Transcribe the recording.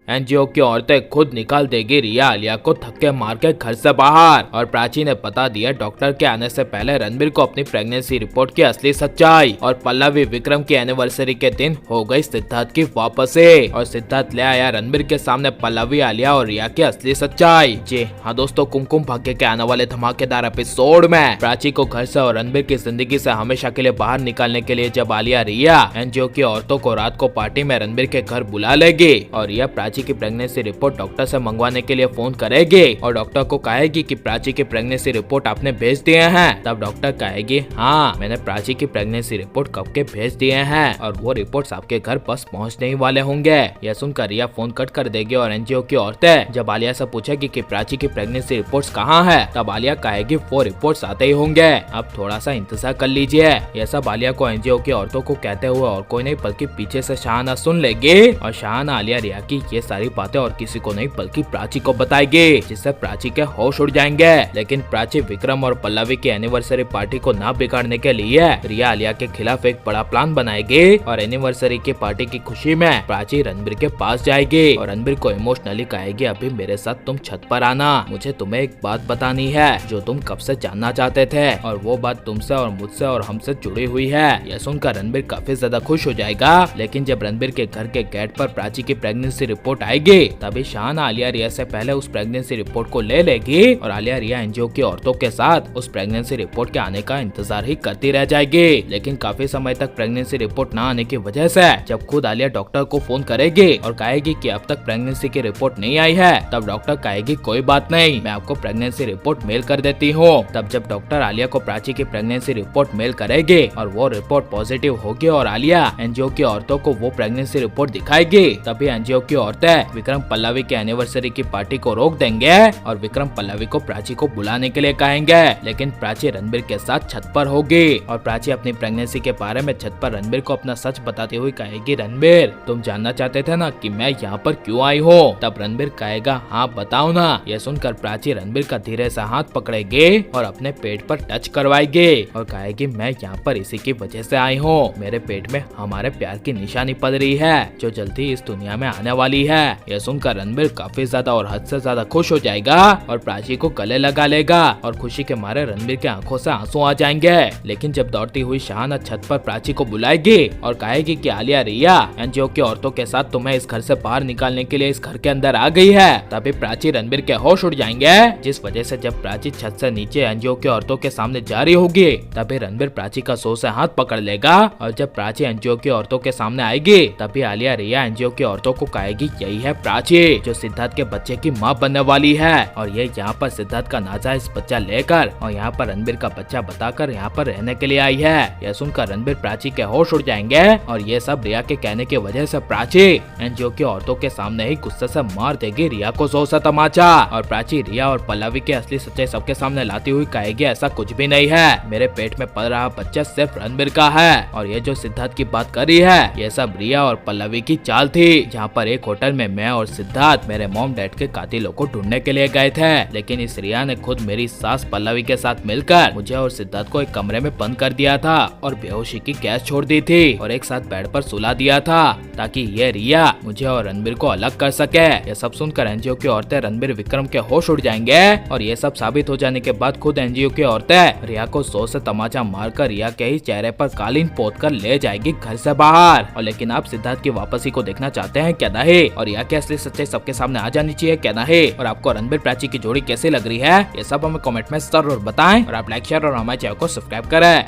NGO की औरतें खुद निकाल देगी रिया आलिया को धक्के मार के घर से बाहर। और प्राची ने बता दिया डॉक्टर के आने से पहले रणबीर को अपनी प्रेगनेंसी रिपोर्ट की असली सच्चाई। और पल्लवी विक्रम की एनिवर्सरी के दिन हो गई सिद्धार्थ की वापसी और सिद्धार्थ ले आया रणबीर के सामने पल्लवी आलिया और रिया की असली सच्चाई। जी हाँ दोस्तों, कुमकुम भाग्य के आने वाले धमाकेदार एपिसोड में प्राची को घर से और रणबीर की जिंदगी से हमेशा के लिए बाहर निकालने के लिए जब आलिया रिया एनजीओ की औरतों को रात को पार्टी में रणबीर के घर बुला लेगी और रिया प्राची की प्रेगनेंसी रिपोर्ट डॉक्टर से मंगवाने के लिए फोन करेगी और डॉक्टर को कहेगी कि प्राची की प्रेगनेंसी रिपोर्ट आपने भेज दिए हैं। तब डॉक्टर कहेगी हाँ मैंने प्राची की प्रेगनेंसी रिपोर्ट कब के भेज दिए हैं और वो रिपोर्ट्स आपके घर बस पहुंचने ही वाले होंगे। यह सुनकर रिया फोन कट कर देगी और एनजीओ की औरतें जब आलिया से पूछेगी कि प्राची की प्रेगनेंसी रिपोर्ट्स कहाँ है तब आलिया कहेगी वो रिपोर्ट्स आते ही होंगे, अब थोड़ा सा इंतजार कर लीजिए। यह सब आलिया को एनजीओ की औरतों को कहते हुए और कोई नहीं बल्कि पीछे से शाहाना सुन लेगी और शाहाना आलिया रिया की ये सारी बातें और किसी को नहीं बल्कि प्राची को बताएगी, जिससे प्राची के होश उड़ जाएंगे। लेकिन प्राची विक्रम और पल्लवी की एनिवर्सरी पार्टी को ना बिगाड़ने के लिए रिया आलिया के खिलाफ एक बड़ा प्लान बनाएगी और एनिवर्सरी की पार्टी की खुशी में प्राची रणबीर के पास जाएगी और रणबीर को इमोशनली कहेगी अभी मेरे साथ तुम छत पर आना, मुझे तुम्हें एक बात बतानी है जो तुम कब से जानना चाहते थे और वो बात तुमसे और मुझसे और हमसे जुड़ी हुई है। यह सुनकर रणबीर काफी ज्यादा खुश हो जाएगा। लेकिन जब रणबीर के घर के गेट पर प्राची की प्रेगनेंसी रिपोर्ट आएगी तभी शाहाना आलिया रिया से पहले उस प्रेगनेंसी रिपोर्ट को ले लेगी और आलिया रिया एनजीओ की औरतों के साथ उस प्रेगनेंसी रिपोर्ट के आने का इंतजार ही करती रह जाएगी। लेकिन काफी समय तक प्रेगनेंसी रिपोर्ट न आने की वजह से जब खुद आलिया डॉक्टर को फोन करेगी और कहेगी कि अब तक प्रेगनेंसी की रिपोर्ट नहीं आई है तब डॉक्टर कहेगी कोई बात नहीं, मैं आपको प्रेगनेंसी रिपोर्ट मेल कर देती हूँ। तब जब डॉक्टर आलिया को प्राची की प्रेगनेंसी रिपोर्ट मेल करेगी और वो रिपोर्ट पॉजिटिव होगी और आलिया एनजीओ की औरतों को वो प्रेगनेंसी रिपोर्ट दिखाएगी तभी एनजीओ की औरतें विक्रम पल्लवी के एनिवर्सरी की पार्टी को रोक देंगे और विक्रम पल्लवी को प्राची को बुलाने के लिए कहेंगे। लेकिन प्राची रणबीर के साथ छत पर होगी और प्राची अपनी प्रेगनेंसी के बारे में छत पर रणबीर को अपना सच बताते हुए कहेगी रणबीर तुम जानना चाहते थे ना कि मैं यहाँ पर क्यों आई हूँ। तब रणबीर कहेगा हाँ बताओ ना। यह सुनकर प्राची रणबीर का धीरे से हाथ पकड़ेगी और अपने पेट पर टच करवाएगी और कहेगी मैं यहाँ पर इसी की वजह से आई हूँ, मेरे पेट में हमारे प्यार की निशानी पड़ रही है जो जल्दी इस दुनिया में आने वाली है। यह सुनकर रणबीर काफी ज्यादा और हद से ज्यादा खुश हो जाएगा और प्राची को गले लगा लेगा और खुशी के मारे रणबीर के आंखों से आंसू आ जाएंगे। लेकिन जब दौड़ती हुई शाहाना छत पर प्राची को बुलाएगी और कहेगी कि आलिया रिया एनजीओ की औरतों के साथ तुम्हें इस घर से बाहर निकालने के लिए इस घर के अंदर आ गई है तभी प्राची रणबीर के होश उड़ जाएंगे, जिस वजह से जब प्राची छत से नीचे एनजीओ की औरतों के सामने जा रही होगी तभी रणबीर प्राची का सो से हाथ पकड़ लेगा और जब प्राची एनजीओ की औरतों के सामने आएगी तभी आलिया रिया एनजीओ की औरतों को कहेगी यही है प्राची जो सिद्धार्थ के बच्चे की माँ बनने वाली है और ये यहाँ पर सिद्धार्थ का नाजायज बच्चा लेकर और यहाँ पर रणबीर का बच्चा बताकर यहाँ पर रहने के लिए आई है। यह सुनकर रणबीर प्राची के होश उड़ जाएंगे और ये सब रिया के कहने की वजह से प्राची एनजीओ की औरतों के सामने ही गुस्से से मार देगी रिया को जोर से तमाचा और प्राची रिया और पल्लवी की असली सच्चाई सबके सामने लाती हुई कहेगी ऐसा कुछ भी नहीं है, मेरे पेट में पल रहा बच्चा सिर्फ रणबीर का है और ये जो सिद्धार्थ की बात कर रही है ये सब रिया और पल्लवी की चाल थी, जहाँ पर एक होटल में मैं और सिद्धार्थ मेरे मॉम डैड के कातिलों को ढूंढने के लिए गए थे। लेकिन इस रिया ने खुद मेरी सास पल्लवी के साथ मिलकर मुझे और सिद्धार्थ को एक कमरे में बंद कर दिया था और बेहोशी की गैस छोड़ दी थी और एक साथ बेड पर सुला दिया था ताकि ये रिया मुझे और रणबीर को अलग कर सके। ये सब सुनकर एनजीओ की औरतें रणबीर विक्रम के होश उड़ जाएंगे और ये सब साबित हो जाने के बाद खुद एनजीओ की औरतें रिया को जोर से तमाचा मारकर रिया के ही चेहरे पर कालीन पोत कर ले जाएगी घर से बाहर। और लेकिन आप सिद्धार्थ की वापसी को देखना चाहते हैं क्या नहीं, और रिया की असली सच्चाई सबके सामने आ जानी चाहिए क्या नहीं, और आपको रणबीर प्राची की जोड़ी कैसी लग रही है ये सब हमें कमेंट में जरूर बताएं और आप लाइक शेयर और हमारे चैनल को सब्सक्राइब करें।